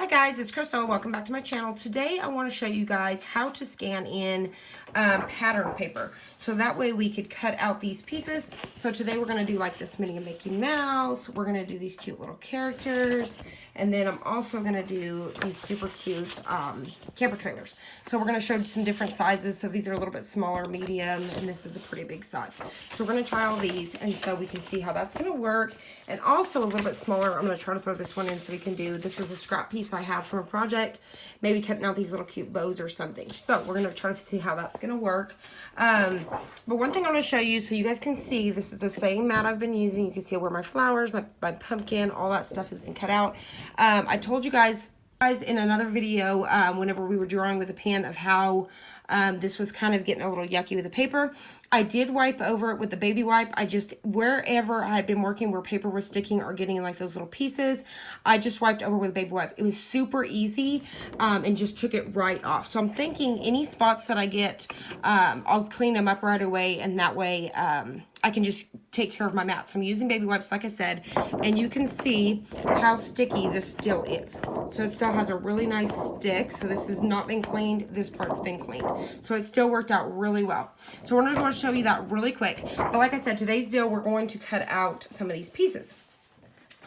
Hi guys, it's Crystal. Welcome back to my channel. Today I want to show you guys how to scan in pattern paper. So that way we could cut out these pieces. So today we're going to do like this Minnie and Mickey Mouse. We're going to do these cute little characters. And then I'm also going to do these super cute camper trailers. So we're going to show some different sizes. So these are a little bit smaller, medium, and this is a pretty big size. So we're going to try all these and so we can see how that's going to work. And also a little bit smaller, I'm going to try to throw this one in so we can do, this was a scrap piece I have from a project, maybe cutting out these little cute bows or something. So we're going to try to see how that's going to work. But one thing I want to show you so you guys can see, this is the same mat I've been using. You can see where my flowers, my pumpkin, all that stuff has been cut out. I told you guys in another video whenever we were drawing with a pen of how this was kind of getting a little yucky with the paper. I did wipe over it with the baby wipe. I just, wherever I had been working where paper was sticking or getting in like those little pieces, I just wiped over with a baby wipe. It was super easy and just took it right off. So I'm thinking any spots that I get, I'll clean them up right away, and that way I can just take care of my mat. So I'm using baby wipes, like I said, and you can see how sticky this still is. So it still has a really nice stick. So this has not been cleaned. This part's been cleaned. So it still worked out really well. So we're going to show you that really quick. But like I said, today's deal, we're going to cut out some of these pieces.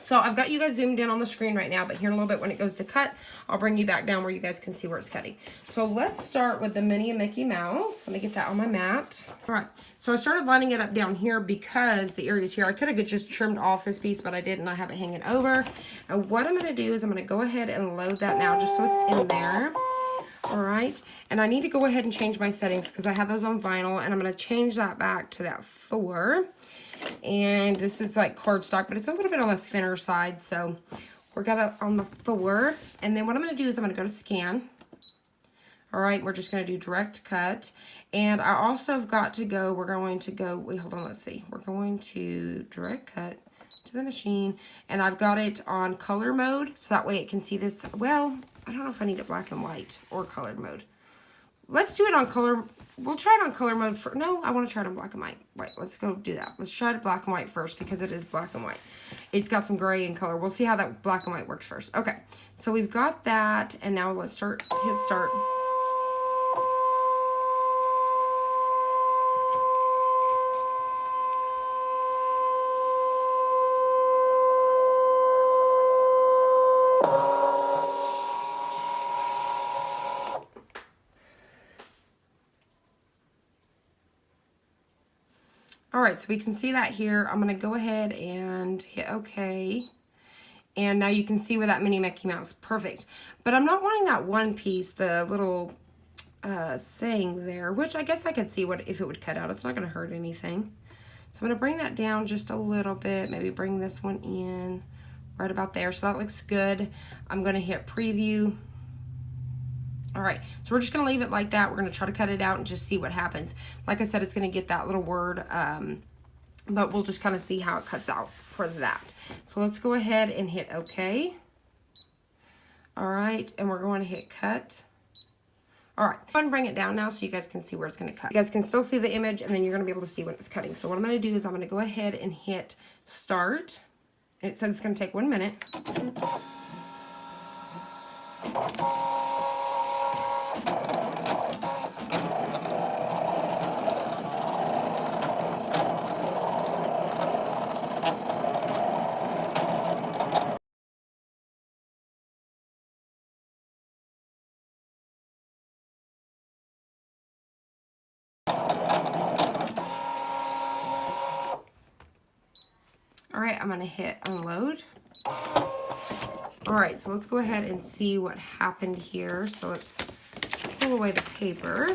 So I've got you guys zoomed in on the screen right now, but here in a little bit when it goes to cut, I'll bring you back down where you guys can see where it's cutting. So let's start with the Minnie and Mickey Mouse. Let me get that on my mat. All right, so I started lining it up down here because the areas here, I could have just trimmed off this piece, but I didn't. I have it hanging over. And what I'm gonna do is I'm gonna go ahead and load that now just so it's in there. All right, and I need to go ahead and change my settings because I have those on vinyl, and I'm gonna change that back to that 4. And this is like cardstock, but it's a little bit on the thinner side, so we're got it on the 4. And then what I'm going to do is I'm going to go to scan. All right, we're just going to do direct cut. And I also have got to go, we're going to go, wait, hold on, let's see. We're going to direct cut to the machine, and I've got it on color mode, so that way it can see this. Well, I don't know if I need it black and white or colored mode. Let's do it on color. We'll try it on color mode for, no, I want to try it on black and white. Right, let's go do that. Let's try it black and white first because it is black and white. It's got some gray in color. We'll see how that black and white works first. Okay, so we've got that, and now let's hit start. All right, so we can see that here. I'm going to go ahead and hit OK. And now you can see where that Minnie Mickey Mouse. Perfect. But I'm not wanting that one piece, the little saying there, which I guess I could see what if it would cut out. It's not going to hurt anything. So I'm going to bring that down just a little bit. Maybe bring this one in right about there. So that looks good. I'm going to hit preview. All right, so we're just going to leave it like that. We're going to try to cut it out and just see what happens. Like I said, it's going to get that little word, but we'll just kind of see how it cuts out for that. So let's go ahead and hit OK. All right, and we're going to hit cut. All right, I'm going to bring it down now so you guys can see where it's going to cut. You guys can still see the image, and then you're going to be able to see when it's cutting. So what I'm going to do is I'm going to go ahead and hit start. And it says it's going to take 1 minute. All right, I'm gonna hit unload. All right, so let's go ahead and see what happened here. So let's pull away the paper.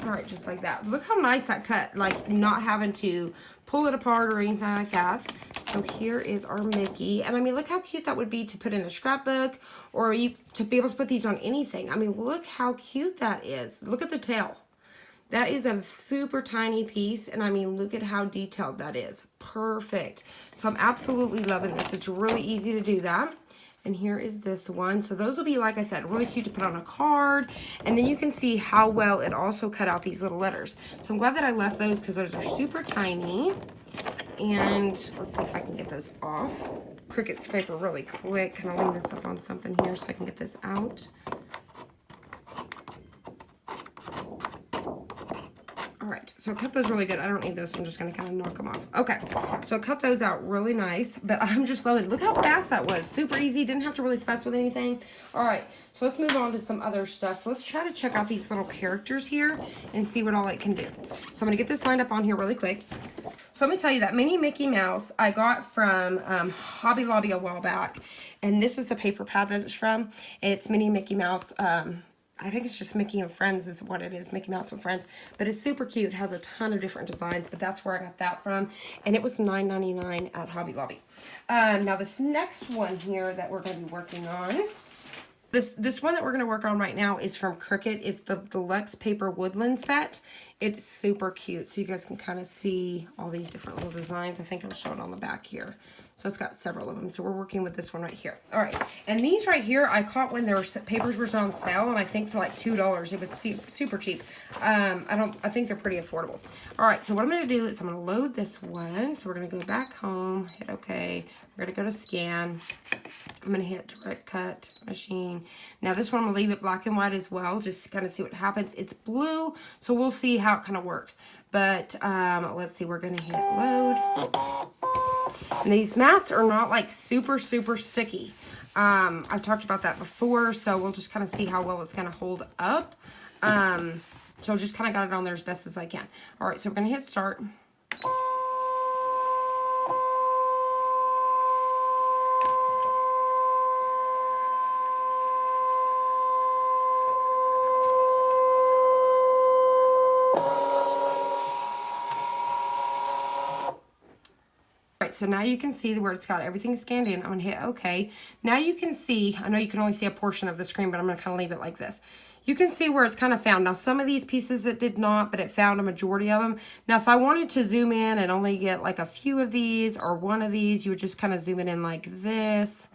All right, just like that. Look how nice that cut, like not having to pull it apart or anything like that. So here is our Mickey. And I mean, look how cute that would be to put in a scrapbook or to be able to put these on anything. I mean, look how cute that is. Look at the tail. That is a super tiny piece, and I mean, look at how detailed that is. Perfect. So I'm absolutely loving this. It's really easy to do that. And here is this one. So those will be, like I said, really cute to put on a card. And then you can see how well it also cut out these little letters. So I'm glad that I left those because those are super tiny. And let's see if I can get those off. Cricut scraper really quick. Kind of lean this up on something here so I can get this out. All right, so I cut those really good. I don't need those, so I'm just gonna kind of knock them off. Okay, so I cut those out really nice, but I'm just loving, look how fast that was. Super easy, didn't have to really fuss with anything. All right, so let's move on to some other stuff. So let's try to check out these little characters here and see what all it can do. So I'm gonna get this lined up on here really quick. So let me tell you that mini Mickey Mouse I got from Hobby Lobby a while back, and this is the paper pad that it's from. It's Mini Mickey Mouse. I think it's just Mickey and Friends is what it is, Mickey Mouse and Friends. But it's super cute. It has a ton of different designs, but that's where I got that from. And it was $9.99 at Hobby Lobby. Now this next one here that we're going to be working on, this one that we're going to work on right now is from Cricut. It's the Deluxe Paper Woodland set. It's super cute. So you guys can kind of see all these different little designs. I think I'll show it on the back here. So it's got several of them. So we're working with this one right here. All right. And these right here, I caught when their papers were on sale, and I think for like $2. It was super cheap. I think they're pretty affordable. All right. So what I'm going to do is I'm going to load this one. So we're going to go back home, hit OK. We're going to go to scan. I'm going to hit direct cut machine. Now this one I'm going to leave it black and white as well, just to kind of see what happens. It's blue, so we'll see how it kind of works. But let's see, we're going to hit load. And these mats are not like super sticky. I've talked about that before, so we'll just kind of see how well it's going to hold up. So just kind of got it on there as best as I can. All right, so we're going to hit start. So now you can see where it's got everything scanned in. I'm going to hit OK. Now you can see, I know you can only see a portion of the screen, but I'm going to kind of leave it like this. You can see where it's kind of found. Now some of these pieces it did not, but it found a majority of them. Now if I wanted to zoom in and only get like a few of these or one of these, you would just kind of zoom it in like this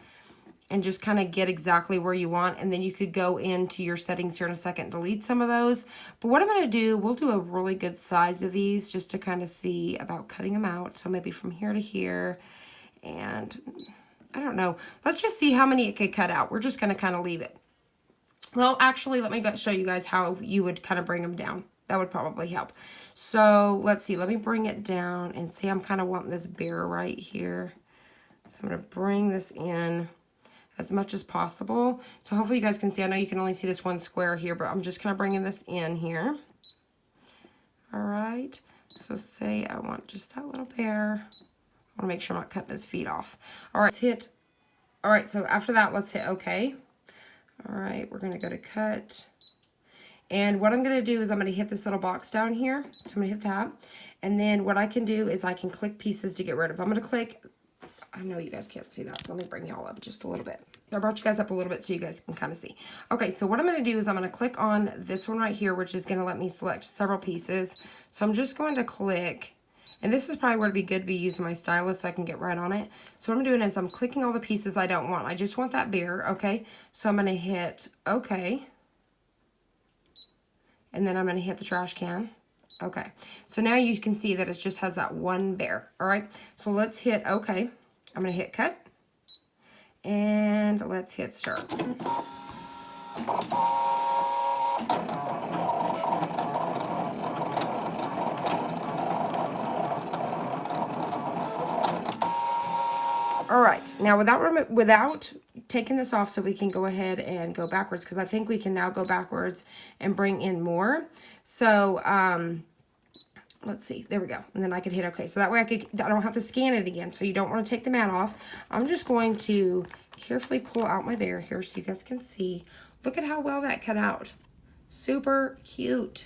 and just kind of get exactly where you want. And then you could go into your settings here in a second, delete some of those. But what I'm going to do, we'll do a really good size of these just to kind of see about cutting them out. So maybe from here to here. And I don't know. Let's just see how many it could cut out. We're just going to kind of leave it. Well, actually, let me show you guys how you would kind of bring them down. That would probably help. So let's see. Let me bring it down and see. I'm kind of wanting this bear right here. So I'm going to bring this in as much as possible. So hopefully you guys can see. I know you can only see this one square here, but I'm just kind of bringing this in here. All right. So say I want just that little bear. I want to make sure I'm not cutting his feet off. All right. Let's hit. All right. So after that, let's hit OK. All right. We're going to go to cut. And what I'm going to do is I'm going to hit this little box down here. So I'm going to hit that. And then what I can do is I can click pieces to get rid of. I'm going to click. I know you guys can't see that, so let me bring y'all up just a little bit. So I brought you guys up a little bit so you guys can kind of see. Okay, so what I'm going to do is I'm going to click on this one right here, which is going to let me select several pieces. So I'm just going to click, and this is probably where it'd be good to be using my stylus so I can get right on it. So what I'm doing is I'm clicking all the pieces I don't want. I just want that bear, okay? So I'm going to hit OK. And then I'm going to hit the trash can. Okay, so now you can see that it just has that one bear, all right? So let's hit OK. I'm going to hit cut, and let's hit start. All right, now without taking this off, so we can go ahead and go backwards, because I think we can now go backwards and bring in more. So, let's see, there we go. And then I could hit OK. So that way I don't have to scan it again. So you don't want to take the mat off. I'm just going to carefully pull out my bear here so you guys can see. Look at how well that cut out. Super cute.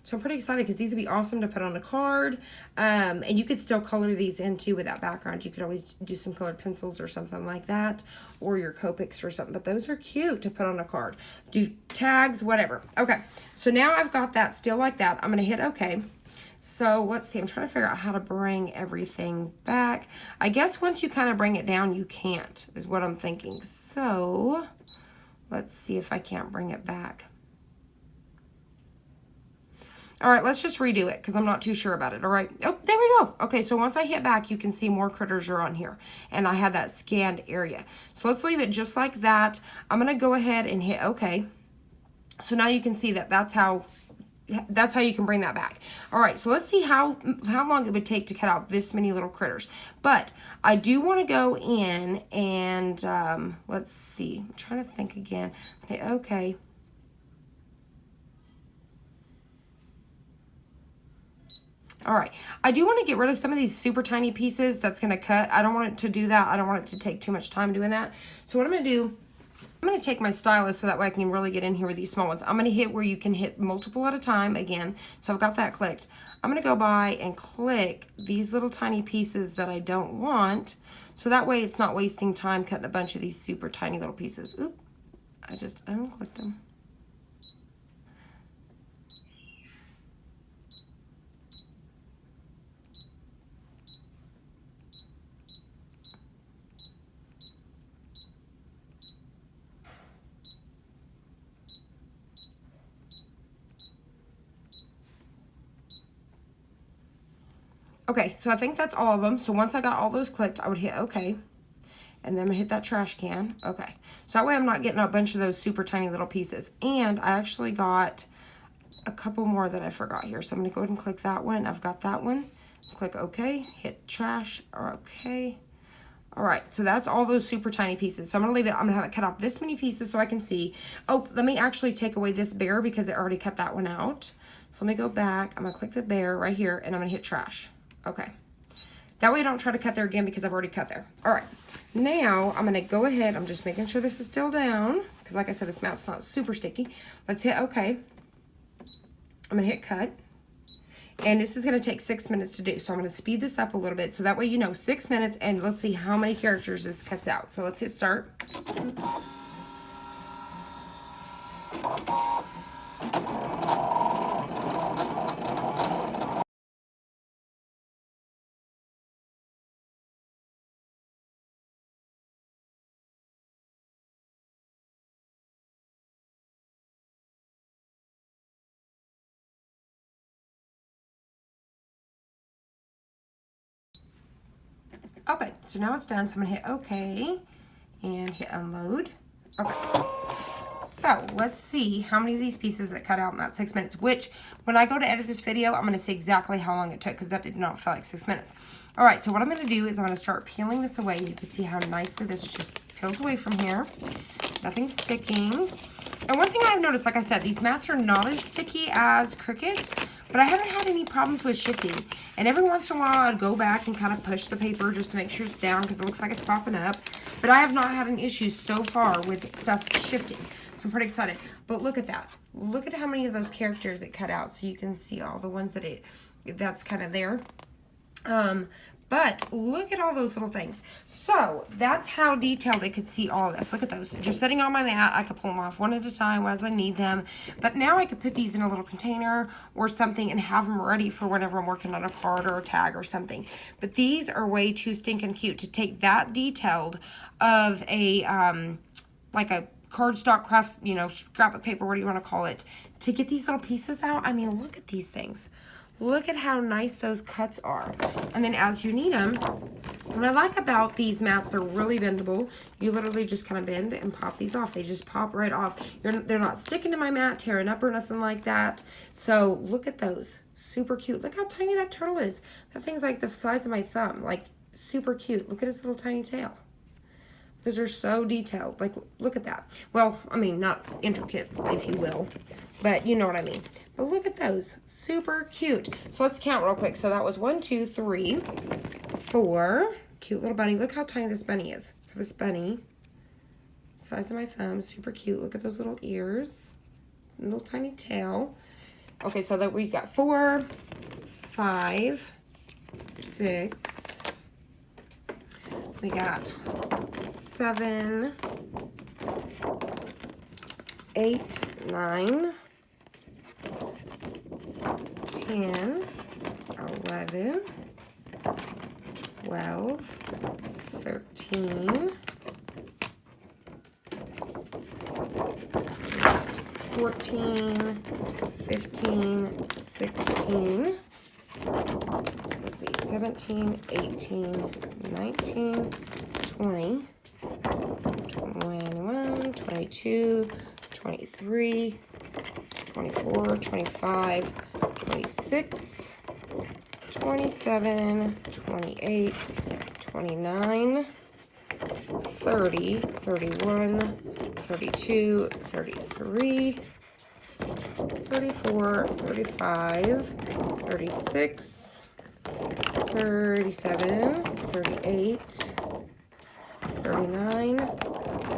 So I'm pretty excited because these would be awesome to put on a card. And you could still color these in too with that background. You could always do some colored pencils or something like that, or your Copics or something. But those are cute to put on a card. Do tags, whatever. Okay, so now I've got that still like that. I'm going to hit OK. So let's see, I'm trying to figure out how to bring everything back. I guess once you kind of bring it down, you can't, is what I'm thinking. So let's see if I can't bring it back. All right, let's just redo it because I'm not too sure about it. All right. Oh, there we go. Okay, so once I hit back, you can see more critters are on here. And I had that scanned area. So let's leave it just like that. I'm going to go ahead and hit OK. So now you can see that that's how you can bring that back. All right, so let's see how long it would take to cut out this many little critters. But I do want to go in and let's see. I'm trying to think again. Okay. All right, I do want to get rid of some of these super tiny pieces that's going to cut. I don't want it to do that. I don't want it to take too much time doing that. So what I'm going to do, I'm going to take my stylus so that way I can really get in here with these small ones. I'm going to hit where you can hit multiple at a time again. So I've got that clicked. I'm going to go by and click these little tiny pieces that I don't want. So that way it's not wasting time cutting a bunch of these super tiny little pieces. Oop, I just unclicked them. Okay, so I think that's all of them. So once I got all those clicked, I would hit OK. And then I'm going to hit that trash can. Okay. So that way I'm not getting a bunch of those super tiny little pieces. And I actually got a couple more that I forgot here. So I'm going to go ahead and click that one. I've got that one. Click OK. Hit trash. OK. All right. So that's all those super tiny pieces. So I'm going to leave it. I'm going to have it cut off this many pieces so I can see. Oh, let me actually take away this bear because it already cut that one out. So let me go back. I'm going to click the bear right here and I'm going to hit trash. Okay. That way I don't try to cut there again because I've already cut there. All right. Now I'm going to go ahead. I'm just making sure this is still down because like I said, this mat's not super sticky. Let's hit OK. I'm going to hit cut. And this is going to take 6 minutes to do. So I'm going to speed this up a little bit so that way you know 6 minutes and let's see how many characters this cuts out. So let's hit start. Okay, so now it's done. So I'm going to hit OK and hit unload. Okay. So let's see how many of these pieces that cut out in that 6 minutes, which when I go to edit this video, I'm going to see exactly how long it took because that did not feel like 6 minutes. All right, so what I'm going to do is I'm going to start peeling this away. You can see how nicely this just peels away from here. Nothing's sticking. And one thing I've noticed, like I said, these mats are not as sticky as Cricut, but I haven't had any problems with shifting. And every once in a while, I'd go back and kind of push the paper just to make sure it's down because it looks like it's popping up. But I have not had an issue so far with stuff shifting. So I'm pretty excited. But look at that. Look at how many of those characters it cut out. So you can see all the ones that that's kind of there. But look at all those little things. So that's how detailed it could see all of this. Look at those. Just sitting on my mat, I could pull them off one at a time as I need them. But now I could put these in a little container or something and have them ready for whenever I'm working on a card or a tag or something. But these are way too stinking cute to take that detailed of a, like a cardstock crafts, you know, scrap of paper, what do you want to call it, to get these little pieces out. I mean, look at these things. Look at how nice those cuts are. And then as you need them, what I like about these mats, they're really bendable. You literally just kind of bend and pop these off. They just pop right off. They're not sticking to my mat, tearing up or nothing like that. So look at those. Super cute. Look how tiny that turtle is. That thing's like the size of my thumb. Like super cute. Look at his little tiny tail. Those are so detailed. Like, look at that. Well, I mean, not intricate, if you will. But you know what I mean. But look at those. Super cute. So let's count real quick. So that was 1, 2, 3, 4. Cute little bunny. Look how tiny this bunny is. So this bunny, size of my thumb, super cute. Look at those little ears. Little tiny tail. Okay, so that we got 4, 5, 6. We got 7, 8, 9, 10, 11, 12, 13, 14, 15, 16, 17, 18, 19, 20, 21, 22, 23, 24, 25, 26, 27, 28, 29, 30, 31, 32, 33, 34, 35, 36, 37, 38, 39,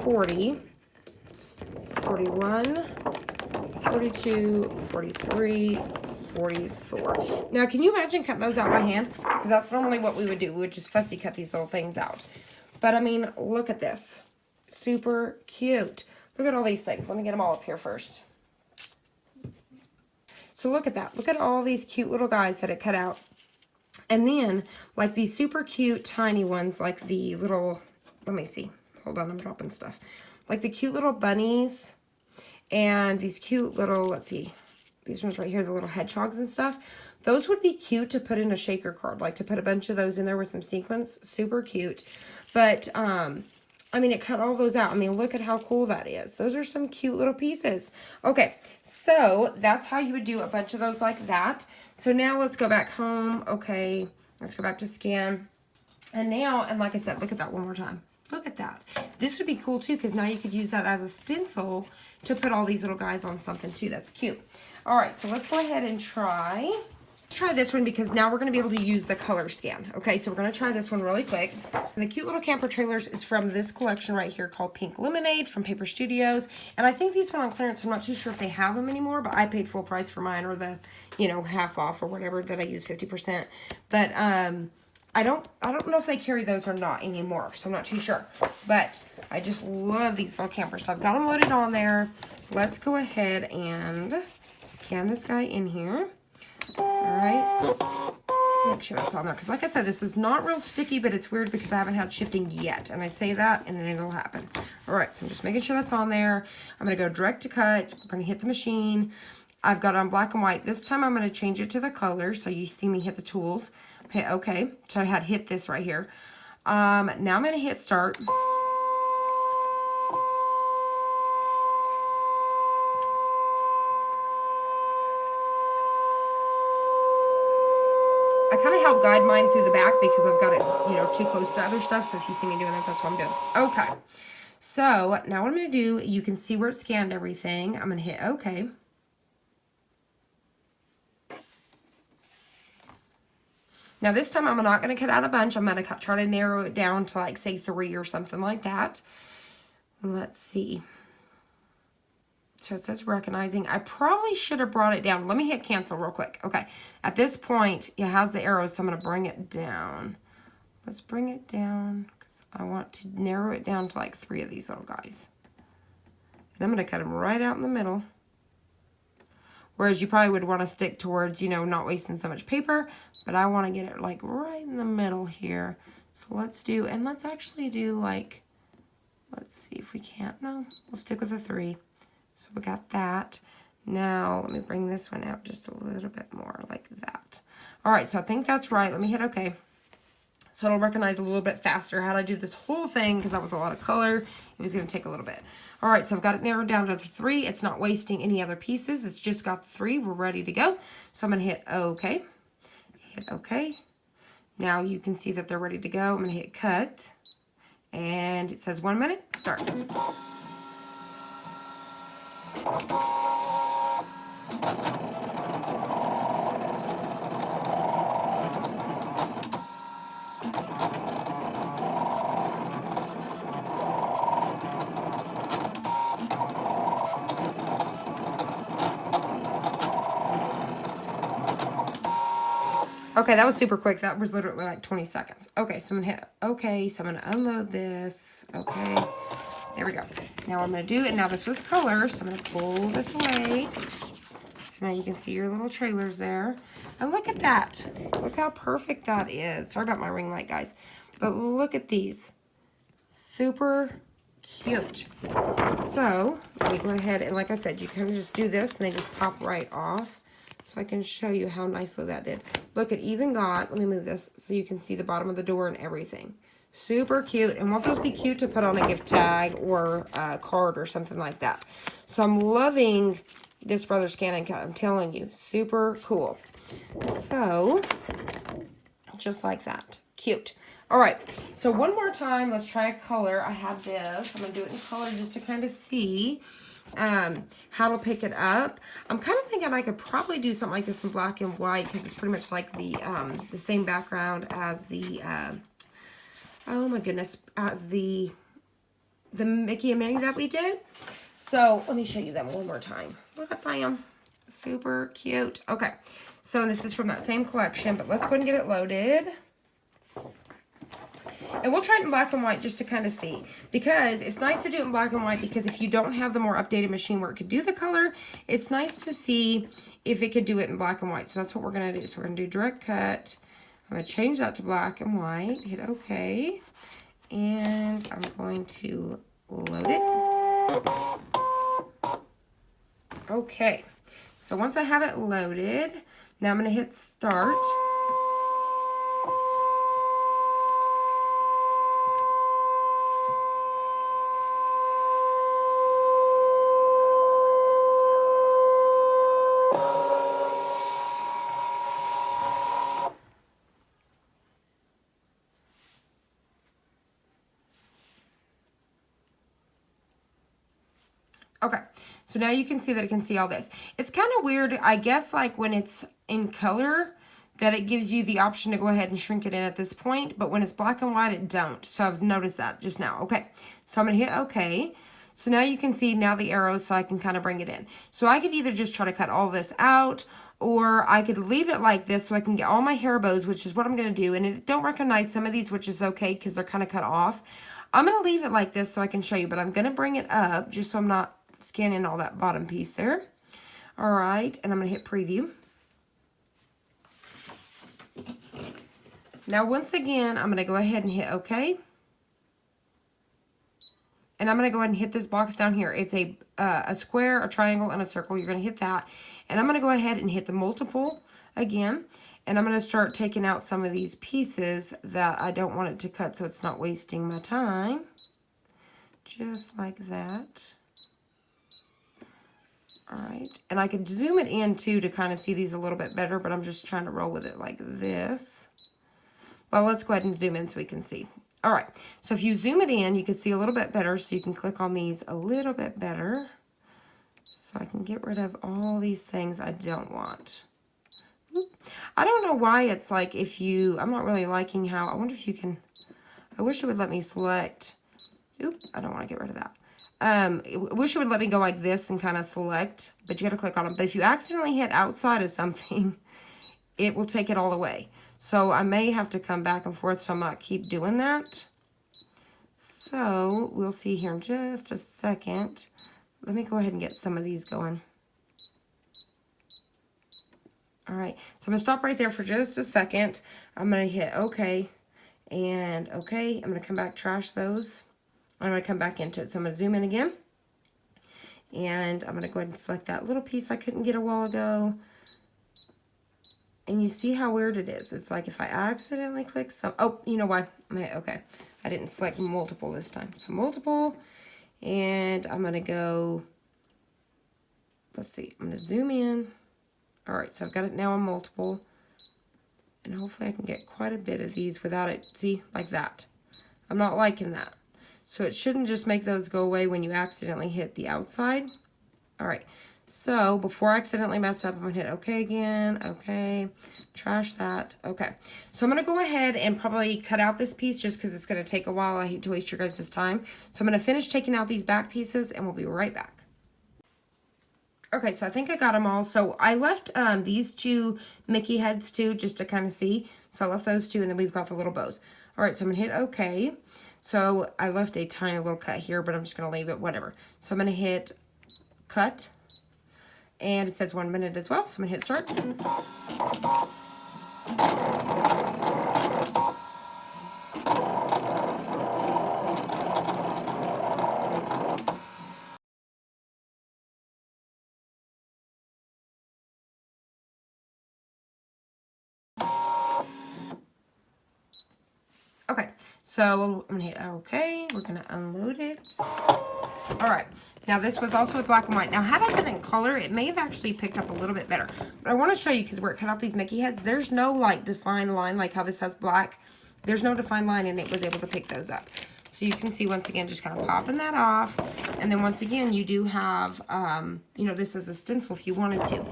40, 41, 42, 43, 44. Now, can you imagine cutting those out by hand? Because that's normally what we would do. We would just fussy cut these little things out. But, I mean, look at this. Super cute. Look at all these things. Let me get them all up here first. So, look at that. Look at all these cute little guys that it cut out. And then, like these super cute tiny ones, like the little, let me see. Hold on, I'm dropping stuff. Like the cute little bunnies and these cute little, let's see, these ones right here, the little hedgehogs and stuff. Those would be cute to put in a shaker card, like to put a bunch of those in there with some sequins. Super cute. But, I mean, it cut all those out. I mean, look at how cool that is. Those are some cute little pieces. Okay, so that's how you would do a bunch of those like that. So now let's go back home. Okay, let's go back to scan. And now, and like I said, look at that one more time. Look at that. This would be cool too, because now you could use that as a stencil to put all these little guys on something too. That's cute. All right, so let's go ahead and try this one, because now we're going to be able to use the color scan. Okay, so we're going to try this one really quick. And the cute little camper trailers is from this collection right here called Pink Lemonade from Paper Studios. And I think these went on clearance. I'm not too sure if they have them anymore, but I paid full price for mine, or the, you know, half off or whatever that I use 50%. But I don't know if they carry those or not anymore, so I'm not too sure. But I just love these little campers. So I've got them loaded on there. Let's go ahead and scan this guy in here. All right, make sure that's on there, because like I said, this is not real sticky, but it's weird because I haven't had shifting yet, and I say that and then it'll happen. All right, so I'm just making sure that's on there. I'm going to go direct to cut. We're going to hit the machine. I've got it on black and white. This time I'm going to change it to the color, so you see me hit the tools. Okay, so I had hit this right here. Now I'm going to hit start. I kind of help guide mine through the back because I've got it, you know, too close to other stuff. So if you see me doing that, that's what I'm doing. Okay. So now what I'm going to do, you can see where it scanned everything. I'm going to hit OK. Now this time I'm not going to cut out a bunch. I'm going to try to narrow it down to, like, say 3 or something like that. Let's see. So it says recognizing. I probably should have brought it down. Let me hit cancel real quick. Okay. At this point, it has the arrows, so I'm going to bring it down. Let's bring it down, because I want to narrow it down to like 3 of these little guys. And I'm going to cut them right out in the middle. Whereas you probably would want to stick towards, you know, not wasting so much paper. But I want to get it like right in the middle here. So let's do, and let's actually do like, let's see if we can't. No, we'll stick with the 3. So we got that. Now, let me bring this one out just a little bit more like that. All right, so I think that's right. Let me hit OK. So it'll recognize a little bit faster how to do this whole thing, because that was a lot of color. It was going to take a little bit. All right, so I've got it narrowed down to the 3. It's not wasting any other pieces. It's just got the 3. We're ready to go. So I'm going to hit OK. Hit OK. Now you can see that they're ready to go. I'm going to hit cut. And it says 1 minute. Start. Okay, that was super quick. That was literally like 20 seconds. Okay, so I'm going to hit OK. So I'm going to unload this. Okay. There we go. Now I'm going to do it. Now this was color, so I'm going to pull this away. So now you can see your little trailers there. And look at that. Look how perfect that is. Sorry about my ring light, guys. But look at these. Super cute. So let me go ahead and, like I said, you kind of just do this and they just pop right off. So so I can show you how nicely that did. Look, it even got, let me move this so you can see the bottom of the door and everything. Super cute, and won't those be cute to put on a gift tag or a card or something like that? So I'm loving this Brother ScanNcut. I'm telling you, super cool. So, just like that. Cute. All right, so one more time, let's try a color. I have this. I'm going to do it in color just to kind of see how to pick it up. I'm kind of thinking I could probably do something like this in black and white because it's pretty much like the same background as the, oh my goodness, as the Mickey and Minnie that we did. So let me show you them one more time. Look at them. Super cute. Okay, so this is from that same collection, but let's go ahead and get it loaded. And we'll try it in black and white just to kind of see. Because it's nice to do it in black and white because if you don't have the more updated machine where it could do the color, it's nice to see if it could do it in black and white. So that's what we're going to do. So we're going to do direct cut. I'm going to change that to black and white. Hit OK. And I'm going to load it. Okay. So once I have it loaded, now I'm going to hit start. Okay, so now you can see that it can see all this. It's kind of weird, I guess, like when it's in color, that it gives you the option to go ahead and shrink it in at this point, but when it's black and white, it don't. So I've noticed that just now. Okay, so I'm going to hit OK. So now you can see now the arrows, so I can kind of bring it in. So I could either just try to cut all this out, or I could leave it like this so I can get all my hair bows, which is what I'm going to do. And it don't recognize some of these, which is okay because they're kind of cut off. I'm going to leave it like this so I can show you, but I'm going to bring it up just so I'm not scanning all that bottom piece there. All right, and I'm going to hit preview. Now, once again, I'm going to go ahead and hit OK. And I'm going to go ahead and hit this box down here. It's a square, a triangle, and a circle. You're going to hit that. And I'm going to go ahead and hit the multiple again. And I'm going to start taking out some of these pieces that I don't want it to cut so it's not wasting my time. Just like that. All right, and I could zoom it in too to kind of see these a little bit better, but I'm just trying to roll with it like this. Well, let's go ahead and zoom in so we can see. All right, so if you zoom it in, you can see a little bit better, so you can click on these a little bit better. So I can get rid of all these things I don't want. Oop. I don't know why it's like if you, I'm not really liking how, I wonder if you can, I wish it would let me select, oop, I don't want to get rid of that. I wish it would let me go like this and kind of select, but you got to click on them. But if you accidentally hit outside of something, it will take it all away. So I may have to come back and forth, so I might keep doing that. So we'll see here in just a second. Let me go ahead and get some of these going. All right, so I'm going to stop right there for just a second. I'm going to hit OK and OK. I'm going to come back, trash those. I'm going to come back into it. So I'm going to zoom in again. And I'm going to go ahead and select that little piece I couldn't get a while ago. And you see how weird it is. It's like if I accidentally click some... Oh, you know what? Okay. I didn't select multiple this time. So multiple. And I'm going to go... Let's see. I'm going to zoom in. All right. So I've got it now on multiple. And hopefully I can get quite a bit of these without it. See? Like that. I'm not liking that. So it shouldn't just make those go away when you accidentally hit the outside. All right, so before I accidentally mess up, I'm gonna hit OK again, OK, trash that, OK. So I'm gonna go ahead and probably cut out this piece just because it's gonna take a while. I hate to waste your guys' time. So I'm gonna finish taking out these back pieces and we'll be right back. Okay, so I think I got them all. So I left these two Mickey heads too, just to kind of see. So I left those two and then we've got the little bows. All right, so I'm gonna hit OK. So I left a tiny little cut here, but I'm just going to leave it, whatever. So I'm going to hit cut, and it says 1 minute as well, so I'm going to hit start. So I'm gonna hit okay. We're gonna unload it. All right. Now this was also with black and white. Now had I done it in color, it may have actually picked up a little bit better. But I want to show you because where it cut out these Mickey heads, there's no like defined line like how this has black. There's no defined line, and it was able to pick those up. So you can see once again, just kind of popping that off. And then once again, you do have, you know, this is a stencil if you wanted to.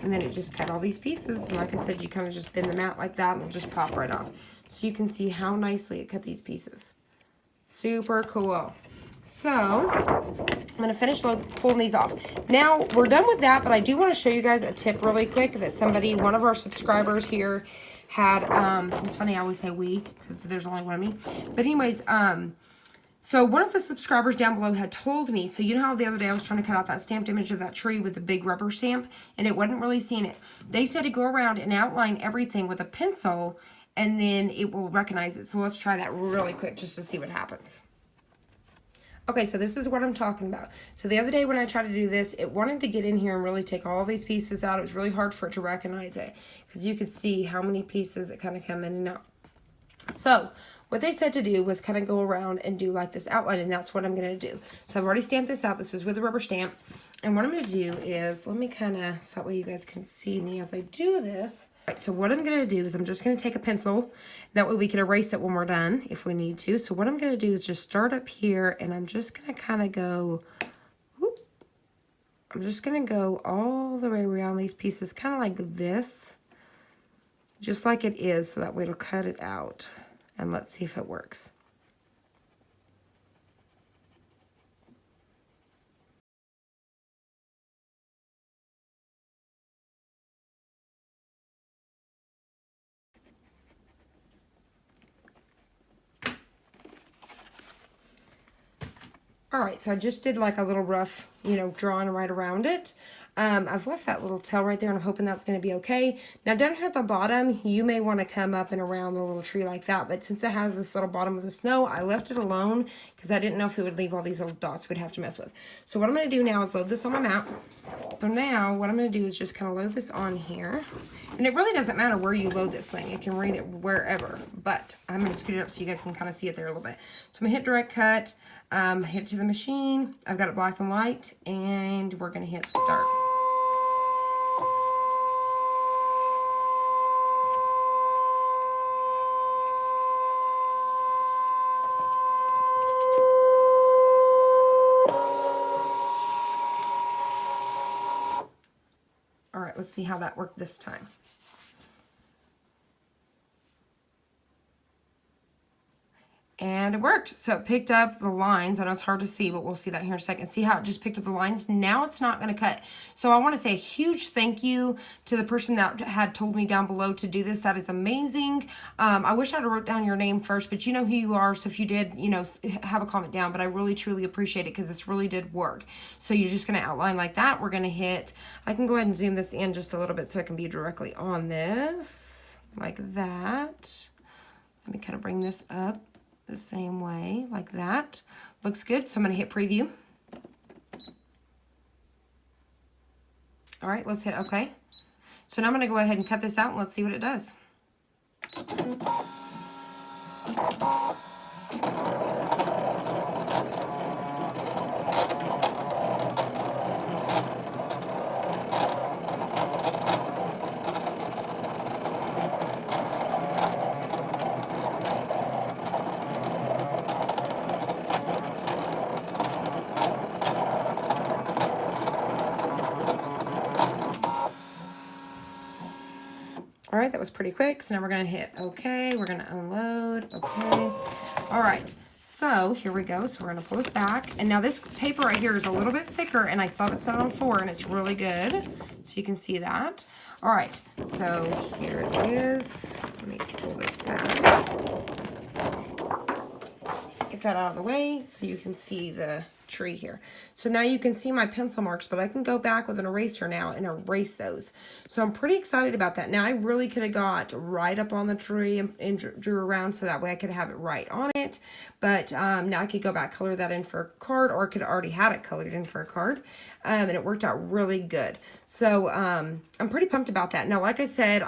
And then it just cut all these pieces. And like I said, you kind of just bend them out like that and it'll just pop right off. So you can see how nicely it cut these pieces. Super cool. So I'm going to finish pulling these off. Now we're done with that, but I do want to show you guys a tip really quick that somebody, one of our subscribers here had, it's funny, I always say we, because there's only one of me. But anyways, so one of the subscribers down below had told me, so you know how the other day I was trying to cut out that stamped image of that tree with the big rubber stamp, and it wasn't really seeing it. They said to go around and outline everything with a pencil, and then it will recognize it. So let's try that really quick just to see what happens. Okay, so this is what I'm talking about. So the other day when I tried to do this, it wanted to get in here and really take all these pieces out. It was really hard for it to recognize it because you could see how many pieces it kind of come in and out. So what they said to do was kind of go around and do like this outline, and that's what I'm going to do. So I've already stamped this out. This was with a rubber stamp. And what I'm going to do is, let me kind of, so that way you guys can see me as I do this. All right, so what I'm going to do is I'm just going to take a pencil. That way we can erase it when we're done if we need to. So what I'm going to do is just start up here, and I'm just going to kind of go, whoop, I'm just going to go all the way around these pieces, kind of like this, just like it is, so that way it'll cut it out. And let's see if it works. All right, so I just did like a little rough, you know, drawing right around it. I've left that little tail right there, and I'm hoping that's going to be okay. Now, down here at the bottom, you may want to come up and around the little tree like that, but since it has this little bottom of the snow, I left it alone because I didn't know if it would leave all these little dots we'd have to mess with. So what I'm going to do now is load this on my map. So now, what I'm going to do is just kind of load this on here. And it really doesn't matter where you load this thing. It can read it wherever, but I'm going to scoot it up so you guys can kind of see it there a little bit. So I'm going to hit direct cut, hit it to the machine. I've got it black and white, and we're going to hit start. All right, let's see how that worked this time. And it worked. So it picked up the lines. I know it's hard to see, but we'll see that here in a second. See how it just picked up the lines? Now it's not going to cut. So I want to say a huge thank you to the person that had told me down below to do this. That is amazing. I wish I'd wrote down your name first, but you know who you are. So if you did, you know, have a comment down. But I really, truly appreciate it because this really did work. So you're just going to outline like that. We're going to hit, I can go ahead and zoom this in just a little bit so I can be directly on this. Like that. Let me kind of bring this up the same way, like that. Looks good, so I'm gonna hit preview. All right, let's hit okay. So now I'm gonna go ahead and cut this out and let's see what it does. All right, that was pretty quick. So now we're gonna hit okay. We're gonna unload, okay. All right, so here we go. So we're gonna pull this back. And now this paper right here is a little bit thicker, and I saw it set on 4, and it's really good. So you can see that. All right, so here it is. Let me pull this back. Get that out of the way so you can see the tree here. So now you can see my pencil marks, but I can go back with an eraser now and erase those. So I'm pretty excited about that. Now I really could have got right up on the tree and drew around so that way I could have it right on it. But now I could go back, color that in for a card, or I could already had it colored in for a card. And it worked out really good. So I'm pretty pumped about that. Now, like I said,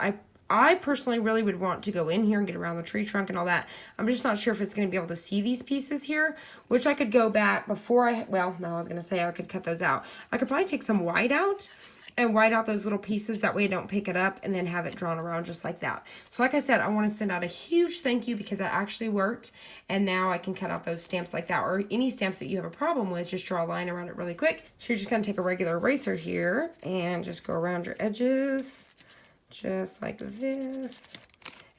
I personally really would want to go in here and get around the tree trunk and all that. I'm just not sure if it's going to be able to see these pieces here, which I could go back before well, no, I was going to say I could cut those out. I could probably take some white out and white out those little pieces. That way I don't pick it up, and then have it drawn around just like that. So like I said, I want to send out a huge thank you because that actually worked. And now I can cut out those stamps like that, or any stamps that you have a problem with, just draw a line around it really quick. So you're just going to take a regular eraser here and just go around your edges. Just like this,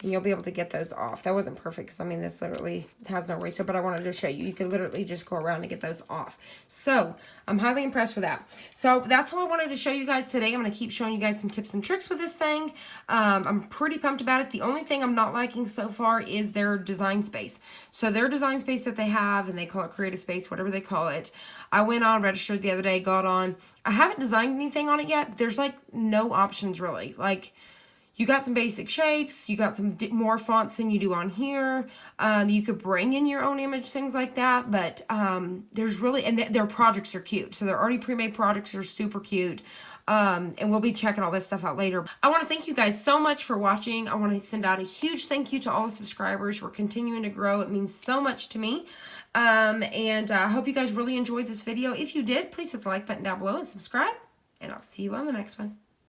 and you'll be able to get those off. That wasn't perfect because I mean this literally has no eraser, but I wanted to show you. You can literally just go around and get those off. So I'm highly impressed with that. So that's all I wanted to show you guys today. I'm going to keep showing you guys some tips and tricks with this thing. I'm pretty pumped about it. The only thing I'm not liking so far is their design space. So their design space that they have, and they call it creative space, whatever they call it. I went on, registered the other day, got on. I haven't designed anything on it yet, but there's like no options really. Like, you got some basic shapes, you got some more fonts than you do on here. You could bring in your own image, things like that, but there's really, and their projects are cute. So their already pre-made projects are super cute. And we'll be checking all this stuff out later. I want to thank you guys so much for watching. I want to send out a huge thank you to all the subscribers. We're continuing to grow. It means so much to me. And I hope you guys really enjoyed this video. If you did, please hit the like button down below and subscribe. And I'll see you on the next one.